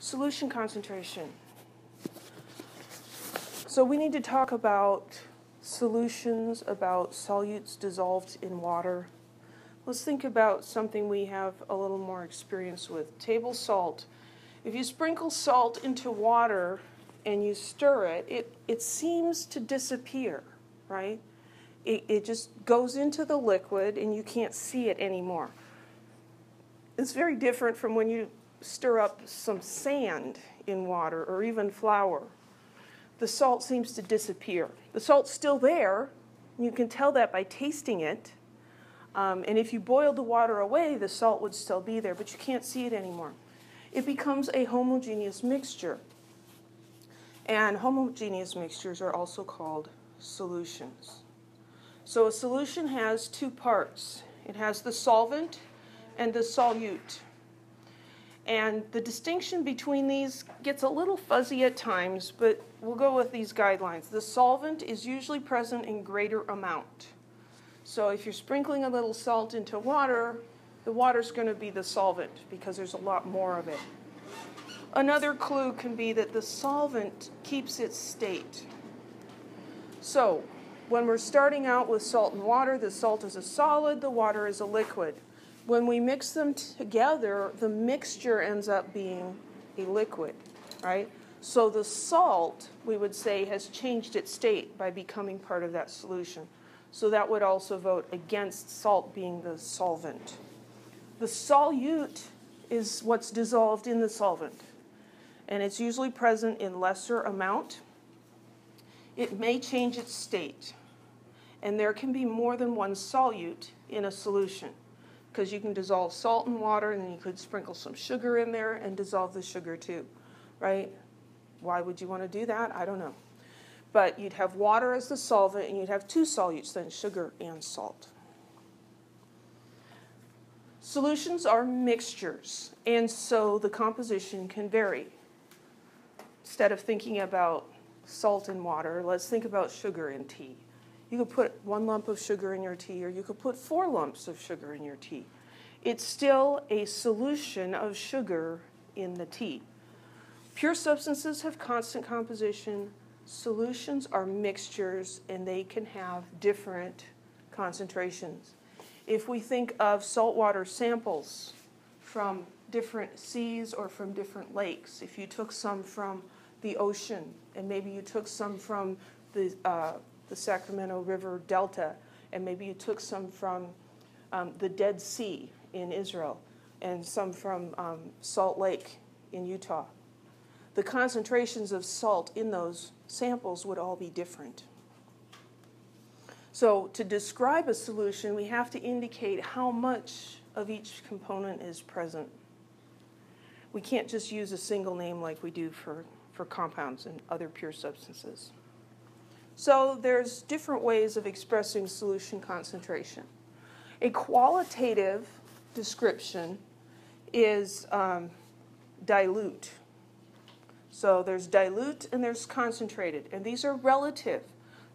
Solution concentration. So we need to talk about solutions, about solutes dissolved in water. Let's think about something we have a little more experience with. Table salt. If you sprinkle salt into water and you stir it, it seems to disappear, right? It just goes into the liquid and you can't see it anymore. It's very different from when you stir up some sand in water or even flour. The salt seems to disappear. The salt's still there. You can tell that by tasting it. And if you boiled the water away, the salt would still be there, but you can't see it anymore. It becomes a homogeneous mixture. And homogeneous mixtures are also called solutions. So a solution has two parts. It has the solvent and the solute. And the distinction between these gets a little fuzzy at times, but we'll go with these guidelines. The solvent is usually present in greater amount. So if you're sprinkling a little salt into water, the water's going to be the solvent because there's a lot more of it. Another clue can be that the solvent keeps its state. So when we're starting out with salt and water, the salt is a solid, the water is a liquid. When we mix them together, the mixture ends up being a liquid, right? So the salt, we would say, has changed its state by becoming part of that solution. So that would also vote against salt being the solvent. The solute is what's dissolved in the solvent, and it's usually present in lesser amount. It may change its state, and there can be more than one solute in a solution, because you can dissolve salt in water, and then you could sprinkle some sugar in there and dissolve the sugar too, right? Why would you want to do that? I don't know. But you'd have water as the solvent, and you'd have two solutes, then sugar and salt. Solutions are mixtures, and so the composition can vary. Instead of thinking about salt in water, let's think about sugar in tea. You could put 1 lump of sugar in your tea, or you could put 4 lumps of sugar in your tea. It's still a solution of sugar in the tea. Pure substances have constant composition. Solutions are mixtures, and they can have different concentrations. If we think of saltwater samples from different seas or from different lakes, if you took some from the ocean, and maybe you took some from the Sacramento River Delta, and maybe you took some from the Dead Sea in Israel, and some from Salt Lake in Utah. The concentrations of salt in those samples would all be different. So to describe a solution, we have to indicate how much of each component is present. We can't just use a single name like we do for compounds and other pure substances. So there's different ways of expressing solution concentration. A qualitative description is dilute. So there's dilute and there's concentrated, and these are relative.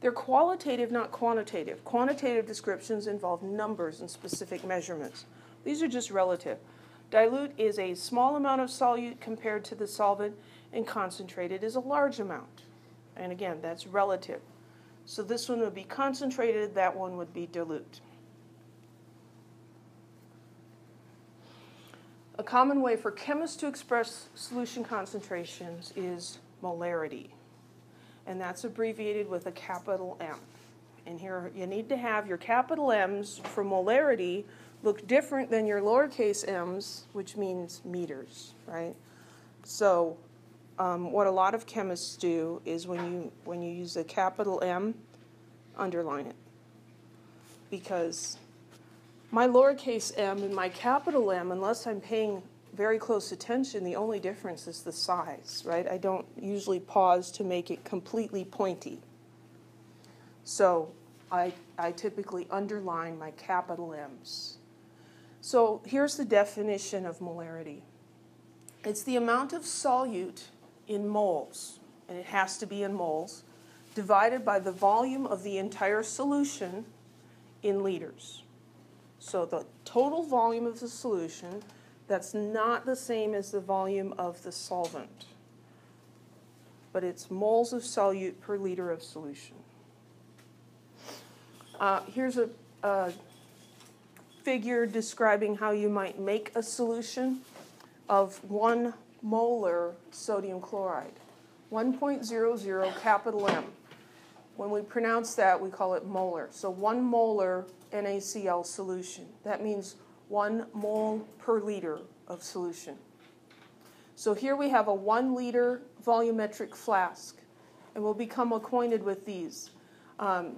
They're qualitative, not quantitative. Quantitative descriptions involve numbers and specific measurements. These are just relative. Dilute is a small amount of solute compared to the solvent, and concentrated is a large amount. And again, that's relative. So this one would be concentrated, that one would be dilute. A common way for chemists to express solution concentrations is molarity, and that's abbreviated with a capital M. And here you need to have your capital M's for molarity look different than your lowercase m's, which means meters, right? So what a lot of chemists do is when you use a capital M, underline it, because my lowercase m and my capital M, unless I'm paying very close attention, the only difference is the size, right? I don't usually pause to make it completely pointy. So I typically underline my capital M's. So here's the definition of molarity. It's the amount of solute in moles, and it has to be in moles, divided by the volume of the entire solution in liters. So the total volume of the solution That's not the same as the volume of the solvent, but it's moles of solute per liter of solution. Here's a figure describing how you might make a solution of 1 molar sodium chloride. 1.00 capital M. When we pronounce that, we call it molar. So 1 molar NaCl solution. That means 1 mole per liter of solution. So here we have a 1 liter volumetric flask, and we'll become acquainted with these.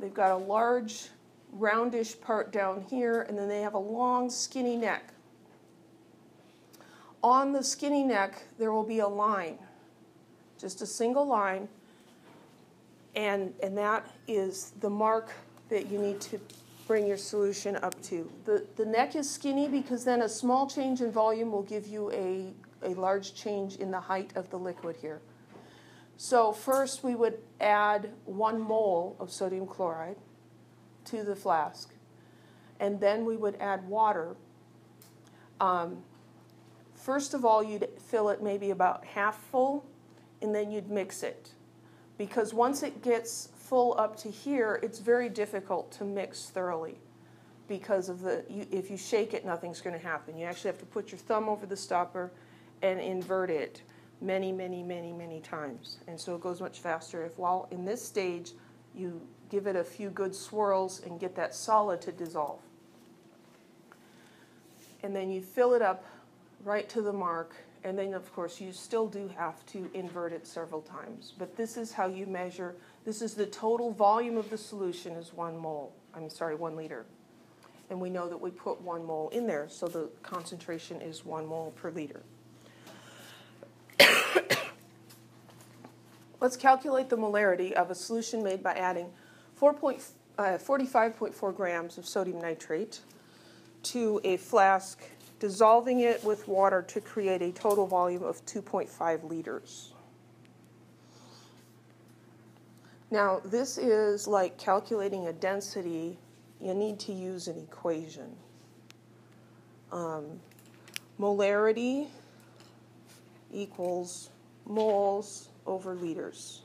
They've got a large roundish part down here, and then they have a long skinny neck. On the skinny neck, there will be a line, just a single line, and that is the mark that you need to bring your solution up to. The neck is skinny because then a small change in volume will give you a large change in the height of the liquid here. So first we would add 1 mole of sodium chloride to the flask, and then we would add water. First of all, you'd fill it maybe about half full, and then you'd mix it. Because once it gets full up to here, it's very difficult to mix thoroughly because of if you shake it, nothing's going to happen. You actually have to put your thumb over the stopper and invert it many, many, many, many times. And so it goes much faster if while in this stage you give it a few good swirls and get that solid to dissolve. And then you fill it up right to the mark, and then of course you still do have to invert it several times. But this is how you measure, this is the total volume of the solution is 1 liter. And we know that we put 1 mole in there, so the concentration is 1 mole per liter. Let's calculate the molarity of a solution made by adding 45.4 grams of sodium nitrate to a flask, dissolving it with water to create a total volume of 2.5 liters. Now, this is like calculating a density. You need to use an equation. Molarity equals moles over liters.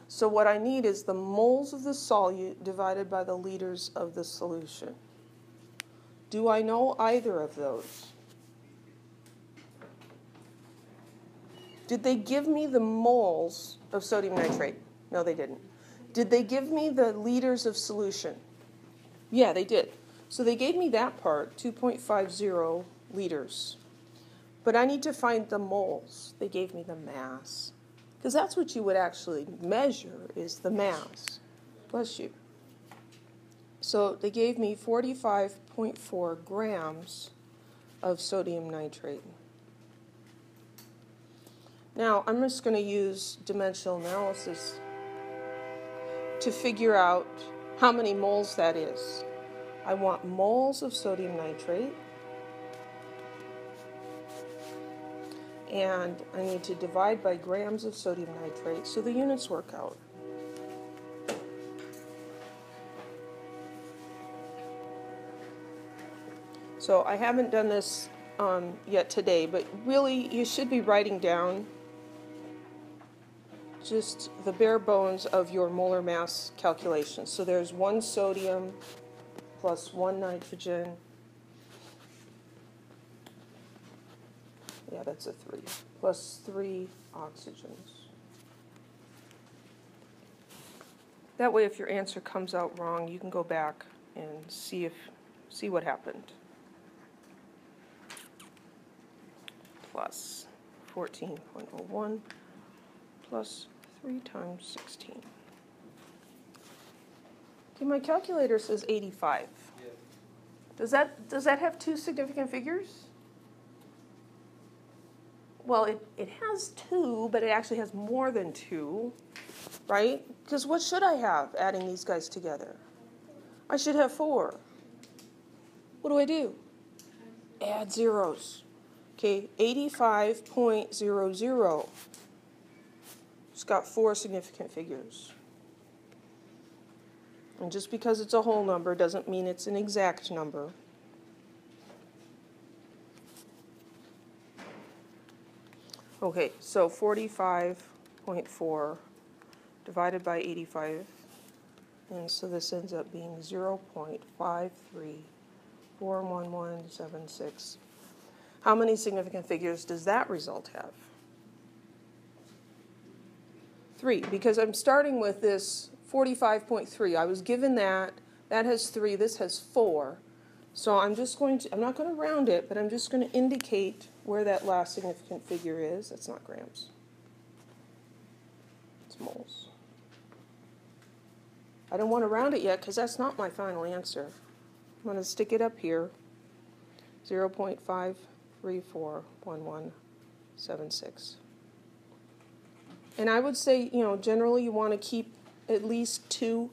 So what I need is the moles of the solute divided by the liters of the solution. Do I know either of those? Did they give me the moles of sodium nitrate? No, they didn't. Did they give me the liters of solution? Yeah, they did. So they gave me that part, 2.50 liters. But I need to find the moles. They gave me the mass. Because that's what you would actually measure, is the mass. Bless you. So they gave me 45.4 grams of sodium nitrate. Now, I'm just going to use dimensional analysis to figure out how many moles that is. I want moles of sodium nitrate, and I need to divide by grams of sodium nitrate so the units work out. So I haven't done this yet today, but really you should be writing down just the bare bones of your molar mass calculation. So there's 1 sodium plus 1 nitrogen. Yeah, that's a 3. Plus 3 oxygens. That way if your answer comes out wrong, you can go back and see what happened. Plus 14.01 plus 3 times 16. Okay, my calculator says 85. Yeah. Does that have 2 significant figures? Well, it has 2, but it actually has more than 2, right? Because what should I have adding these guys together? I should have 4. What do? Add zeros. Okay, 85.00. It's got 4 significant figures. And just because it's a whole number doesn't mean it's an exact number. Okay, so 45.4 divided by 85, and so this ends up being 0.53411176. How many significant figures does that result have? 3, because I'm starting with this 45.3. I was given that. That has 3. This has 4. So I'm not going to round it, but I'm just going to indicate where that last significant figure is. That's not grams. It's moles. I don't want to round it yet because that's not my final answer. I'm going to stick it up here, 0.53411176. And I would say, generally you want to keep at least 2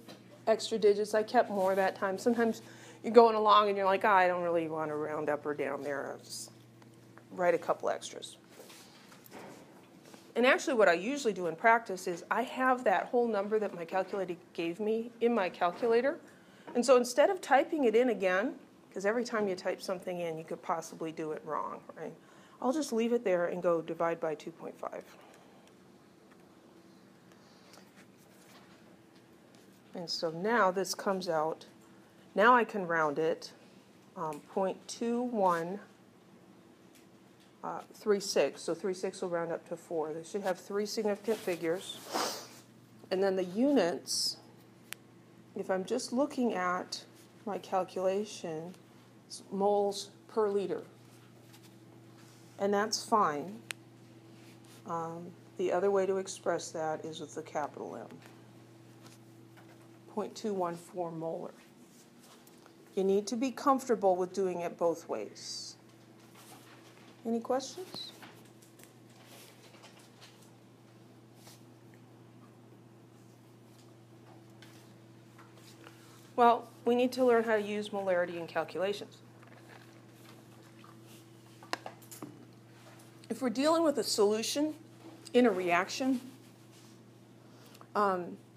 extra digits. I kept more that time. Sometimes you're going along and you're like, I don't really want to round up or down there. I'll just write a couple extras. And actually what I usually do in practice is I have that whole number that my calculator gave me in my calculator. And so instead of typing it in again, because every time you type something in, you could possibly do it wrong, right? I'll just leave it there and go divide by 2.5. And so now this comes out. Now I can round it, 0.2136. So 36 will round up to 4. They should have 3 significant figures. And then the units, if I'm just looking at my calculation, it's moles per liter. And that's fine. The other way to express that is with the capital M. 0.214 molar. You need to be comfortable with doing it both ways. Any questions? Well, we need to learn how to use molarity in calculations. If we're dealing with a solution in a reaction,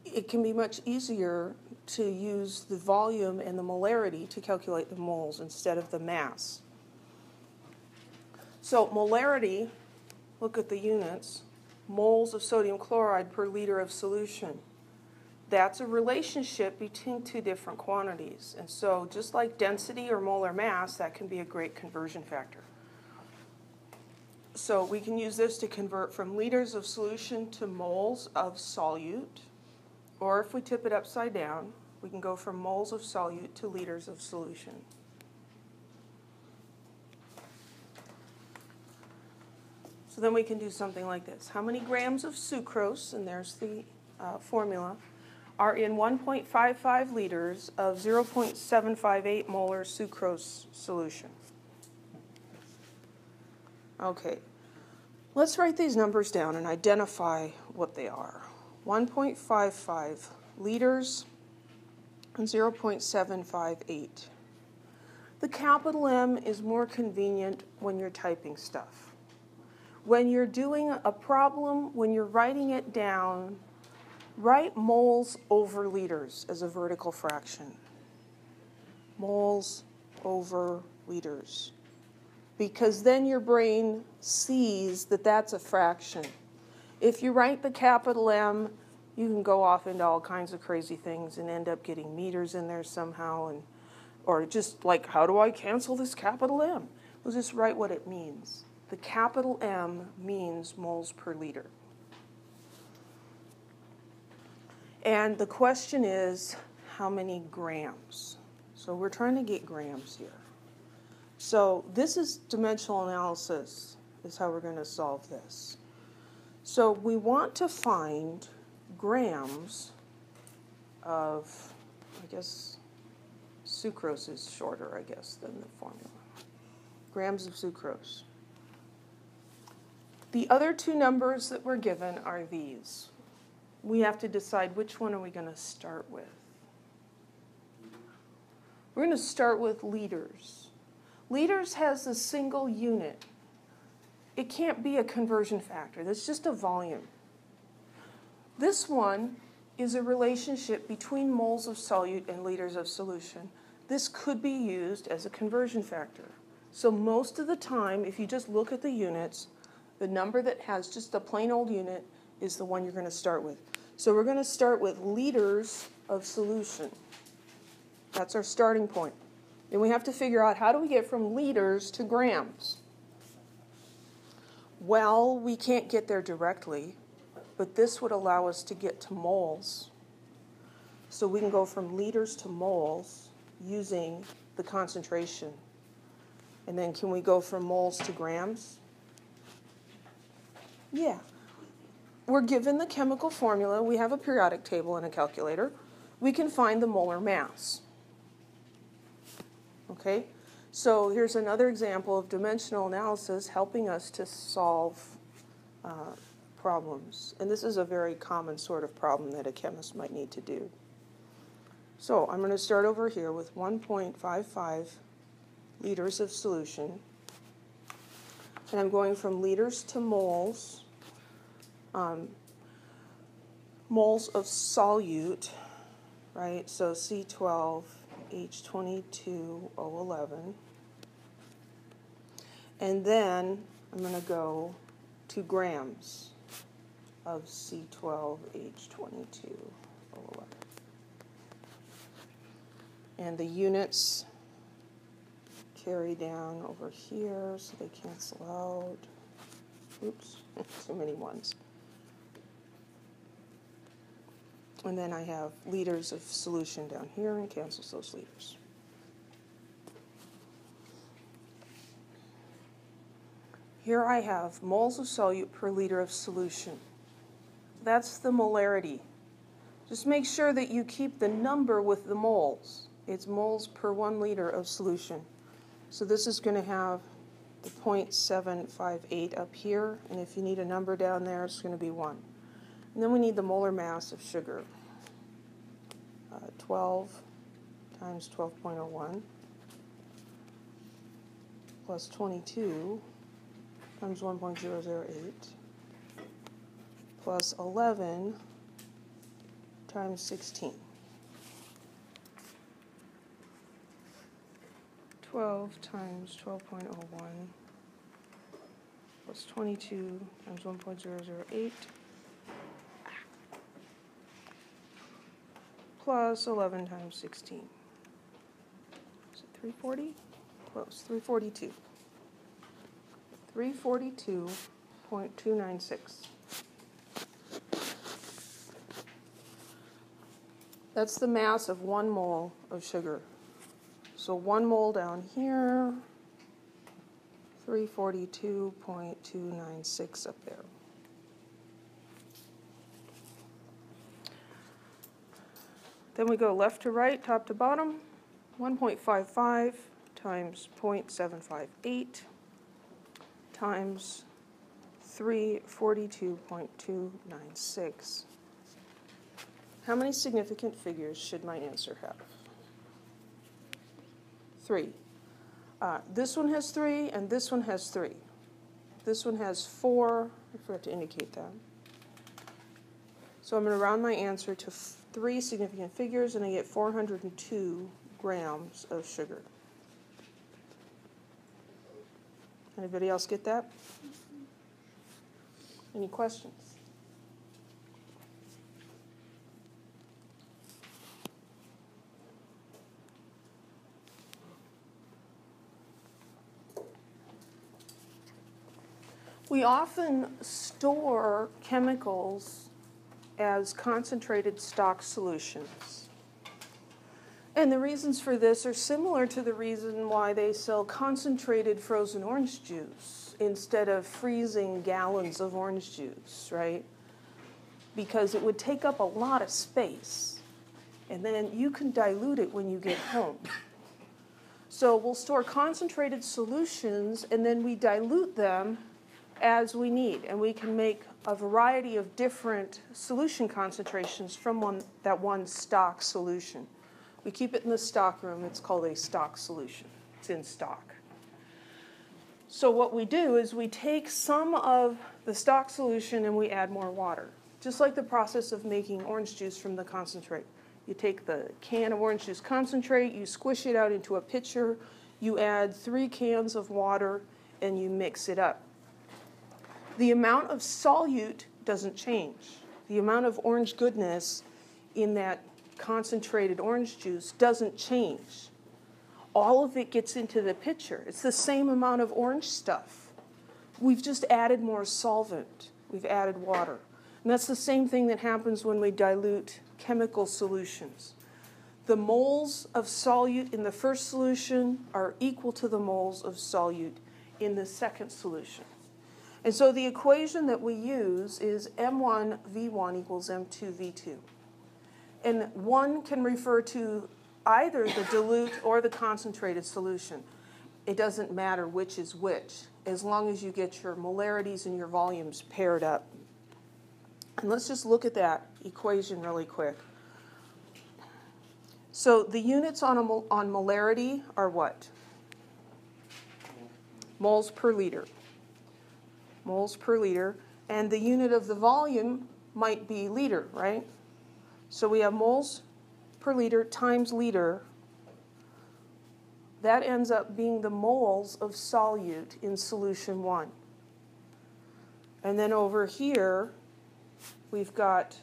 it can be much easier to use the volume and the molarity to calculate the moles instead of the mass. So molarity, look at the units, moles of sodium chloride per liter of solution. That's a relationship between 2 different quantities. And so just like density or molar mass, that can be a great conversion factor. So we can use this to convert from liters of solution to moles of solute. Or if we tip it upside down, we can go from moles of solute to liters of solution. So then we can do something like this. How many grams of sucrose, and there's the formula, are in 1.55 liters of 0.758 molar sucrose solution? Okay, let's write these numbers down and identify what they are. 1.55 liters and 0.758. The capital M is more convenient when you're typing stuff. When you're doing a problem, when you're writing it down, write moles over liters as a vertical fraction. Moles over liters. Because then your brain sees that that's a fraction. If you write the capital M, you can go off into all kinds of crazy things and end up getting meters in there somehow, or just like, how do I cancel this capital M? We'll just write what it means. The capital M means moles per liter. And the question is, how many grams? So we're trying to get grams here. So this is dimensional analysis, is how we're going to solve this. So we want to find grams of, I guess, sucrose is shorter, I guess, than the formula. Grams of sucrose. The other 2 numbers that we're given are these. We have to decide which one are we going to start with. We're going to start with liters. Liters has a single unit. It can't be a conversion factor. That's just a volume. This one is a relationship between moles of solute and liters of solution. This could be used as a conversion factor. So most of the time, if you just look at the units, The number that has just a plain old unit is the one you're going to start with. So we're going to start with liters of solution. That's our starting point. Then we have to figure out, how do we get from liters to grams? Well, we can't get there directly, but this would allow us to get to moles. So we can go from liters to moles using the concentration. And then can we go from moles to grams? Yeah. We're given the chemical formula. We have a periodic table and a calculator. We can find the molar mass. Okay? So here's another example of dimensional analysis helping us to solve problems. And this is a very common sort of problem that a chemist might need to do. So I'm going to start over here with 1.55 liters of solution. And I'm going from liters to moles. Moles of solute, right? So C12H22O11. And then I'm going to go to grams of C12H22O11. And the units carry down over here, so they cancel out. Oops, too many ones. And then I have liters of solution down here and cancels those liters. Here I have moles of solute per liter of solution. That's the molarity. Just make sure that you keep the number with the moles. It's moles per 1 liter of solution. So this is going to have the 0.758 up here, and if you need a number down there, it's going to be 1. And then we need the molar mass of sugar. 12 times 12.01 plus 22 times 1.008 plus 11 times 16. 12 times 12.01 plus 22 times 1.008 plus 11 times 16. Is it 340? Close. 342. 342.296. That's the mass of 1 mole of sugar. So 1 mole down here, 342.296 up there. Then we go left to right, top to bottom. 1.55 times 0.758 times 342.296. How many significant figures should my answer have? 3. This one has 3, and this one has 3. This one has 4. I forgot to indicate that. So I'm going to round my answer to 3 significant figures, and I get 402 grams of sugar. Anybody else get that? Any questions? We often store chemicals as concentrated stock solutions. And the reasons for this are similar to the reason why they sell concentrated frozen orange juice instead of freezing gallons of orange juice, right? Because it would take up a lot of space. And then you can dilute it when you get home. So we'll store concentrated solutions, and then we dilute them as we need. And we can make a variety of different solution concentrations from that one stock solution. We keep it in the stock room. It's called a stock solution. It's in stock. So what we do is we take some of the stock solution and we add more water. Just like the process of making orange juice from the concentrate. You take the can of orange juice concentrate, you squish it out into a pitcher, you add 3 cans of water, and you mix it up. The amount of solute doesn't change. The amount of orange goodness in that concentrated orange juice doesn't change. All of it gets into the pitcher. It's the same amount of orange stuff. We've just added more solvent. We've added water. And that's the same thing that happens when we dilute chemical solutions. The moles of solute in the first solution are equal to the moles of solute in the second solution. And so the equation that we use is M1V1 equals M2V2. And 1 can refer to either the dilute or the concentrated solution. It doesn't matter which is which, as long as you get your molarities and your volumes paired up. And let's just look at that equation really quick. So the units on molarity are what? Moles per liter. Moles per liter. And the unit of the volume might be liter, right? So we have moles per liter times liter. That ends up being the moles of solute in solution 1. And then over here, we've got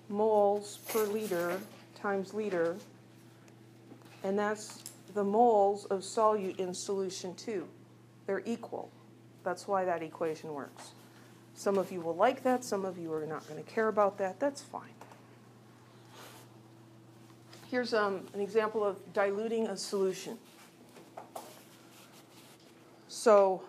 moles per liter times liter, and that's the moles of solute in solution 2. They're equal. That's why that equation works. Some of you will like that. Some of you are not going to care about that. That's fine. Here's an example of diluting a solution. So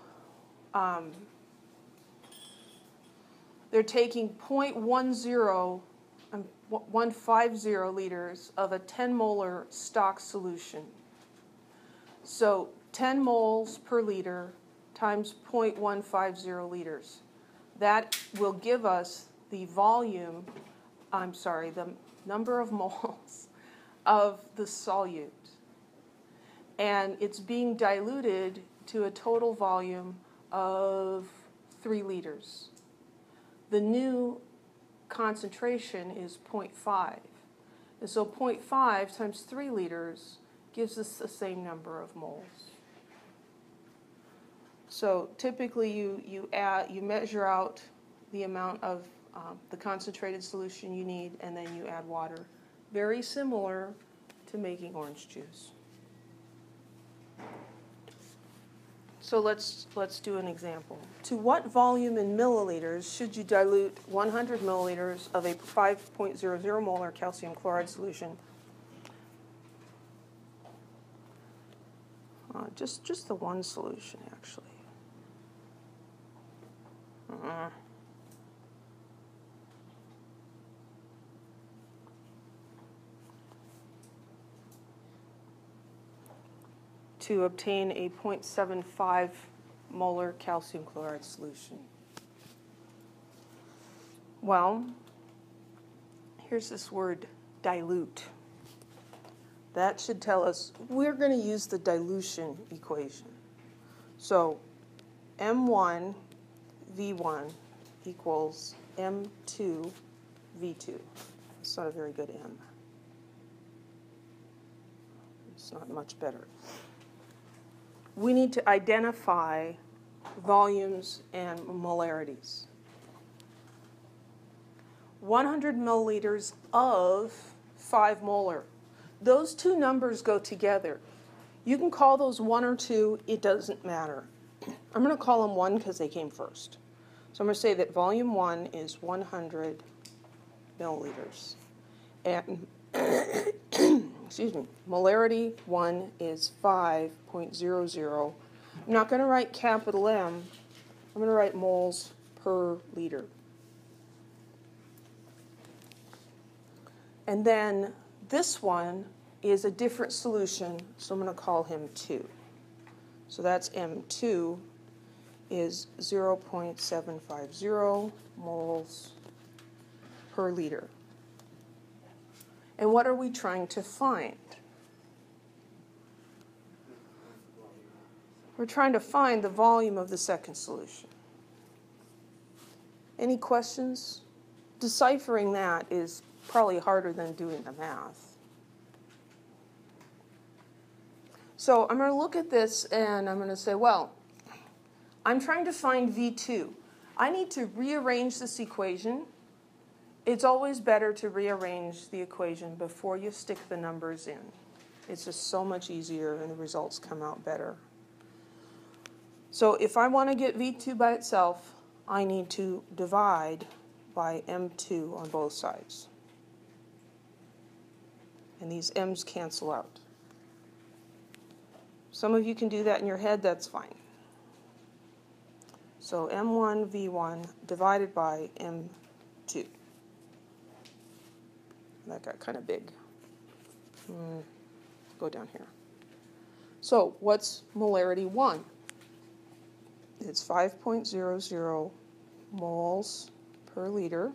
they're taking 0.150 liters of a 10 molar stock solution. So 10 moles per liter times 0.150 liters. That will give us the volume, the number of moles of the solute. And it's being diluted to a total volume of 3 liters. The new concentration is 0.5. And so 0.5 times 3 liters gives us the same number of moles. So typically you measure out the amount of the concentrated solution you need, and then you add water. Very similar to making orange juice. So let's do an example. To what volume in milliliters should you dilute 100 milliliters of a 5.00 molar calcium chloride solution? Just the one solution, actually. To obtain a 0.75 molar calcium chloride solution. Well, here's this word dilute. That should tell us we're going to use the dilution equation. So M1 V1 equals M2 V2. It's not a very good M. It's not much better. We need to identify volumes and molarities. 100 milliliters of 5 molar. Those two numbers go together. You can call those 1 or 2. It doesn't matter. I'm going to call them 1 because they came first. So I'm going to say that volume 1 is 100 milliliters. And excuse me, molarity 1 is 5.00. I'm not going to write capital M. I'm going to write moles per liter. And then this one is a different solution, so I'm going to call him 2. So that's M2 is 0.750 moles per liter. And what are we trying to find? We're trying to find the volume of the second solution. Any questions? Deciphering that is probably harder than doing the math. So I'm going to look at this and I'm going to say, well, I'm trying to find V2. I need to rearrange this equation. It's always better to rearrange the equation before you stick the numbers in. It's just so much easier and the results come out better. So if I want to get V2 by itself, I need to divide by M2 on both sides. And these M's cancel out. Some of you can do that in your head, that's fine. So M1 V1 divided by M2. That got kind of big. Go down here. So what's molarity 1? It's 5.00 moles per liter.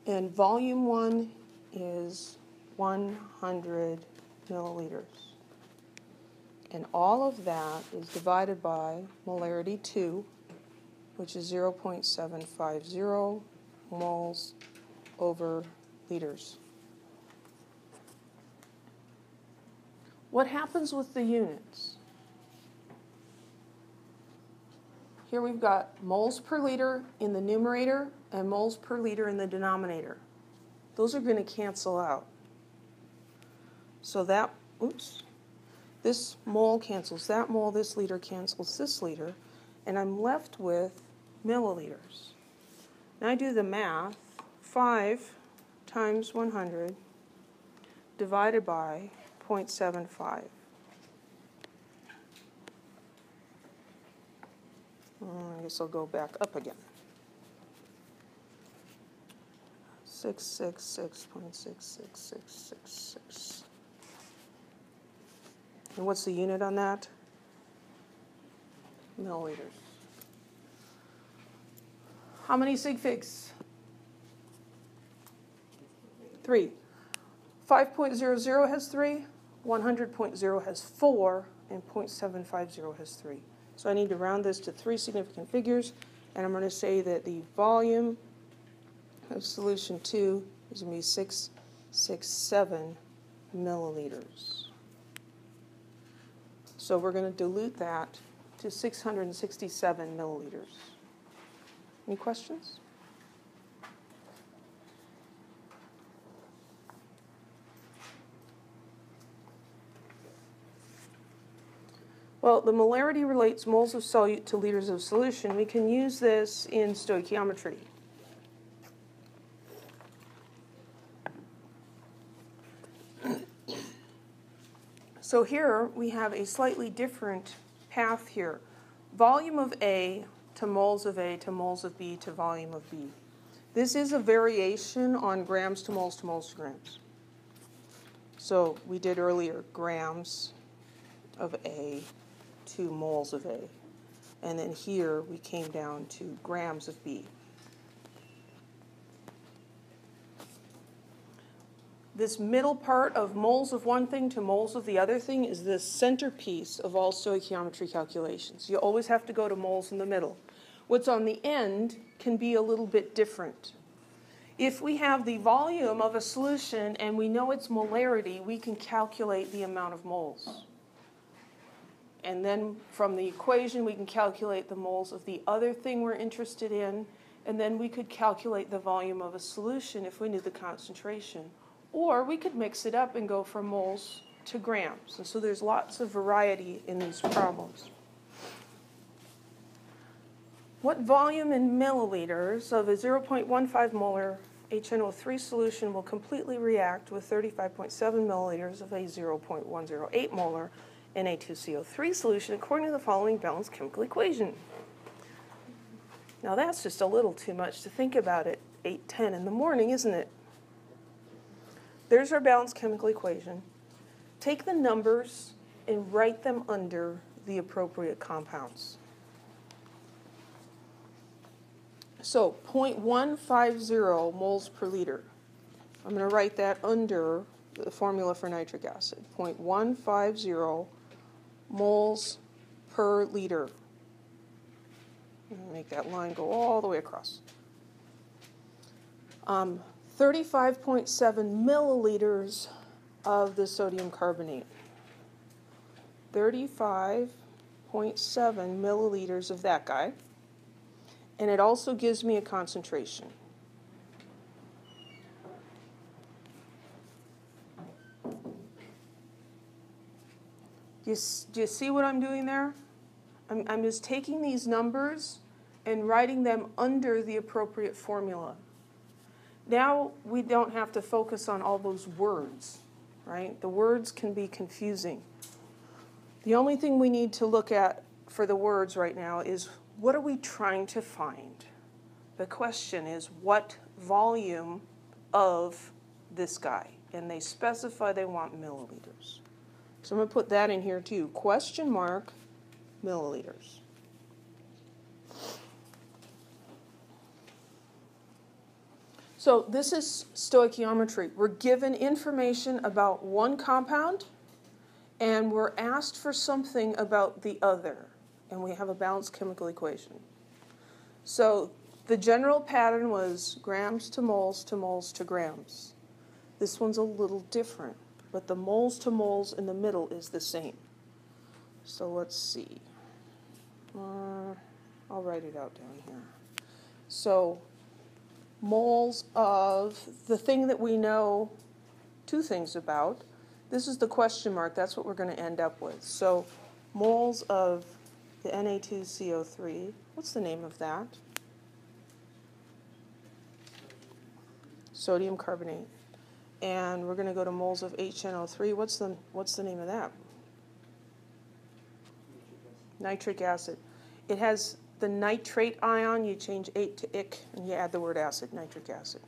And volume 1 is 100 milliliters. And all of that is divided by molarity 2, which is 0.750 moles over liters. What happens with the units? Here we've got moles per liter in the numerator and moles per liter in the denominator. Those are going to cancel out. So that, this mole cancels that mole, this liter cancels this liter, and I'm left with milliliters. Now I do the math. 5 times 100 divided by 0.75. I guess I'll go back up again. 666.66666. And what's the unit on that? Milliliters. How many sig figs? 3. 5.00 has 3, 100.0 has 4, and 0.750 has 3. So I need to round this to 3 significant figures, and I'm going to say that the volume of solution 2 is going to be 667 milliliters. So we're going to dilute that to 667 milliliters. Any questions? Well, the molarity relates moles of solute to liters of solution. We can use this in stoichiometry. So here we have a slightly different path here. Volume of A to moles of A to moles of B to volume of B. This is a variation on grams to moles to moles to grams. So we did earlier grams of A to moles of A. And then here we came down to grams of B. This middle part of moles of one thing to moles of the other thing is the centerpiece of all stoichiometry calculations. You always have to go to moles in the middle. What's on the end can be a little bit different. If we have the volume of a solution and we know its molarity, we can calculate the amount of moles. And then from the equation, we can calculate the moles of the other thing we're interested in, and then we could calculate the volume of a solution if we knew the concentration. Or we could mix it up and go from moles to grams. And so there's lots of variety in these problems. What volume in milliliters of a 0.15 molar HNO3 solution will completely react with 35.7 milliliters of a 0.108 molar Na2CO3 solution according to the following balanced chemical equation? Now that's just a little too much to think about at 8:10 in the morning, isn't it? There's our balanced chemical equation. Take the numbers and write them under the appropriate compounds. So 0.150 moles per liter. I'm going to write that under the formula for nitric acid. 0.150 moles per liter. I'm going to make that line go all the way across. 35.7 milliliters of the sodium carbonate. 35.7 milliliters of that guy. and it also gives me a concentration. Do you see what I'm doing there? I'm just taking these numbers and writing them under the appropriate formula. Now we don't have to focus on all those words, right? The words can be confusing. The only thing we need to look at for the words right now is, what are we trying to find? The question is, what volume of this guy? And they specify they want milliliters. So I'm going to put that in here too. Question mark, milliliters. So this is stoichiometry. We're given information about one compound, and we're asked for something about the other. And we have a balanced chemical equation. So the general pattern was grams to moles to moles to grams. This one's a little different, but the moles to moles in the middle is the same. So let's see. I'll write it out down here. So moles of the thing that we know two things about. This is the question mark. That's what we're going to end up with. So moles of the Na2CO3. What's the name of that? Sodium carbonate. And we're going to go to moles of HNO3. What's the name of that? Nitric acid. It has the nitrate ion. You change 8 to ic, and you add the word acid, nitric acid.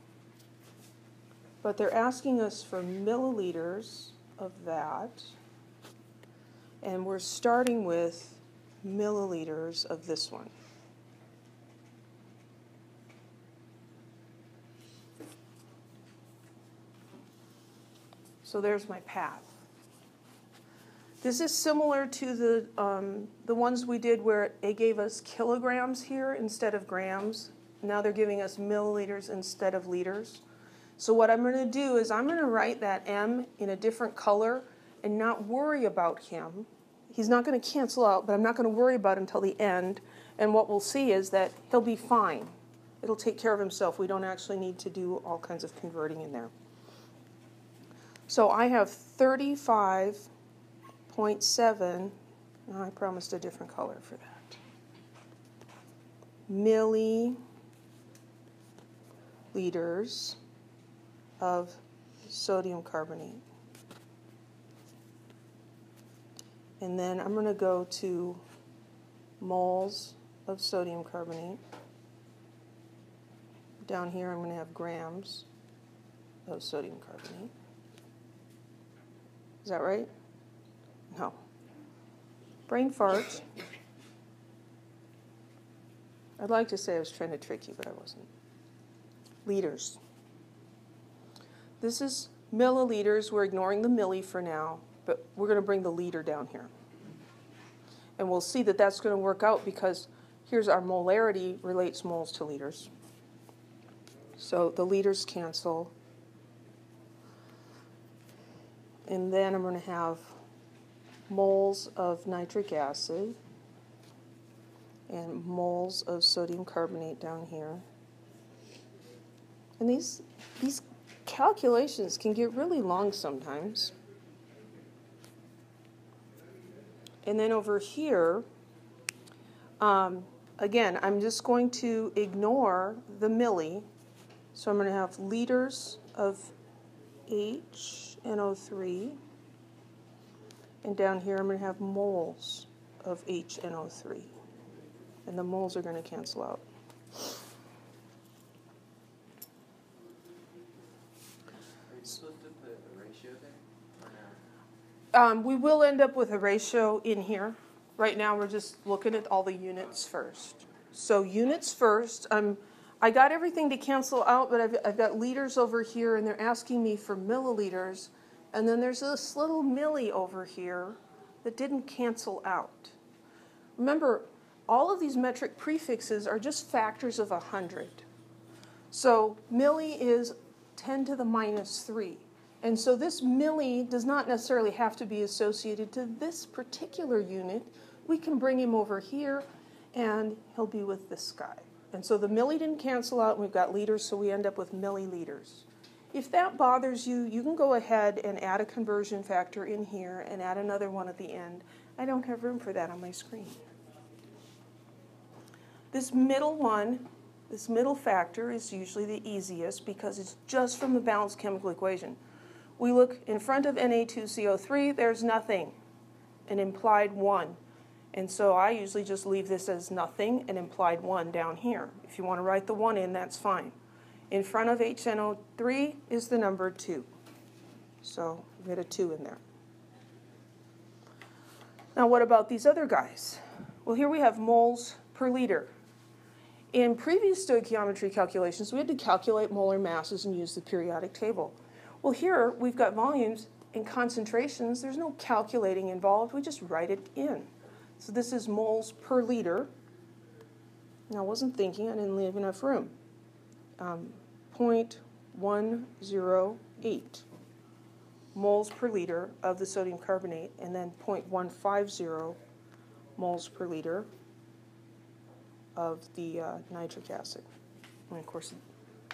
But they're asking us for milliliters of that. And we're starting with milliliters of this one. So there's my path. This is similar to the ones we did where they gave us kilograms here instead of grams. Now they're giving us milliliters instead of liters. So what I'm going to do is I'm going to write that M in a different color and not worry about him. He's not going to cancel out, but I'm not going to worry about him until the end. And what we'll see is that he'll be fine. It'll take care of himself. We don't actually need to do all kinds of converting in there. So I have 35.7, I promised a different color for that, milliliters of sodium carbonate. And then I'm going to go to moles of sodium carbonate. Down here I'm going to have grams of sodium carbonate. Is that right? No. Brain fart. I'd like to say I was trying to trick you, but I wasn't. Liters. This is milliliters. We're ignoring the milli for now, but we're going to bring the liter down here. And we'll see that that's going to work out because here's our molarity relates moles to liters. So the liters cancel. And then I'm going to have moles of nitric acid and moles of sodium carbonate down here. And these calculations can get really long sometimes. And then over here, again, I'm just going to ignore the milli. So I'm going to have liters of HNO3, and down here I'm going to have moles of HNO3, and the moles are going to cancel out. Are you supposed to put a ratio there, or no? We will end up with a ratio in here. Right now we're just looking at all the units first. So units first. I got everything to cancel out, but I've got liters over here, and they're asking me for milliliters. And then there's this little milli over here that didn't cancel out. Remember, all of these metric prefixes are just factors of 100. So milli is 10 to the minus 3. And so this milli does not necessarily have to be associated to this particular unit. We can bring him over here, and he'll be with this guy. And so the milli didn't cancel out, and we've got liters, so we end up with milliliters. If that bothers you, you can go ahead and add a conversion factor in here and add another one at the end. I don't have room for that on my screen. This middle one, this middle factor is usually the easiest because it's just from the balanced chemical equation. We look in front of Na2CO3, there's nothing, an implied 1. And so I usually just leave this as nothing, an implied 1 down here. If you want to write the 1 in, that's fine. In front of HNO3 is the number 2. So we get a 2 in there. Now what about these other guys? Well, here we have moles per liter. In previous stoichiometry calculations, we had to calculate molar masses and use the periodic table. Well, here we've got volumes and concentrations. There's no calculating involved. We just write it in. So this is moles per liter. Now, I wasn't thinking. I didn't leave enough room. 0.108 moles per liter of the sodium carbonate, and then 0.150 moles per liter of the nitric acid. And of course,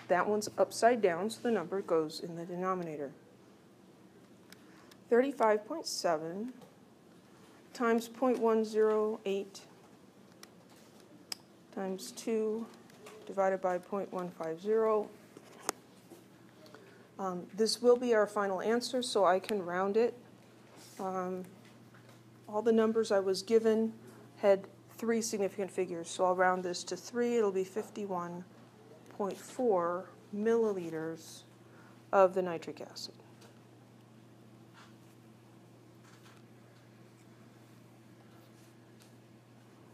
that one's upside down, so the number goes in the denominator. 35.7 times 0.108 times 2 divided by 0.150. This will be our final answer, so I can round it. All the numbers I was given had 3 significant figures, so I'll round this to 3. It'll be 51.4 milliliters of the nitric acid.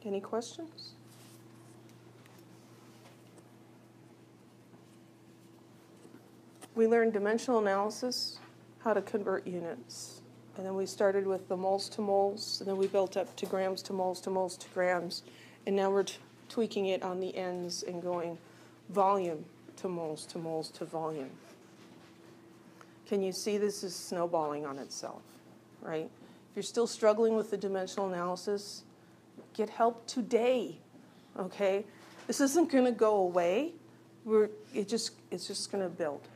Any questions? We learned dimensional analysis, how to convert units. And then we started with the moles to moles, and then we built up to grams to moles to moles to grams. And now we're tweaking it on the ends and going volume to moles to moles to volume. Can you see this is snowballing on itself, right? If you're still struggling with the dimensional analysis, get help today, okay? This isn't going to go away. It's just going to build.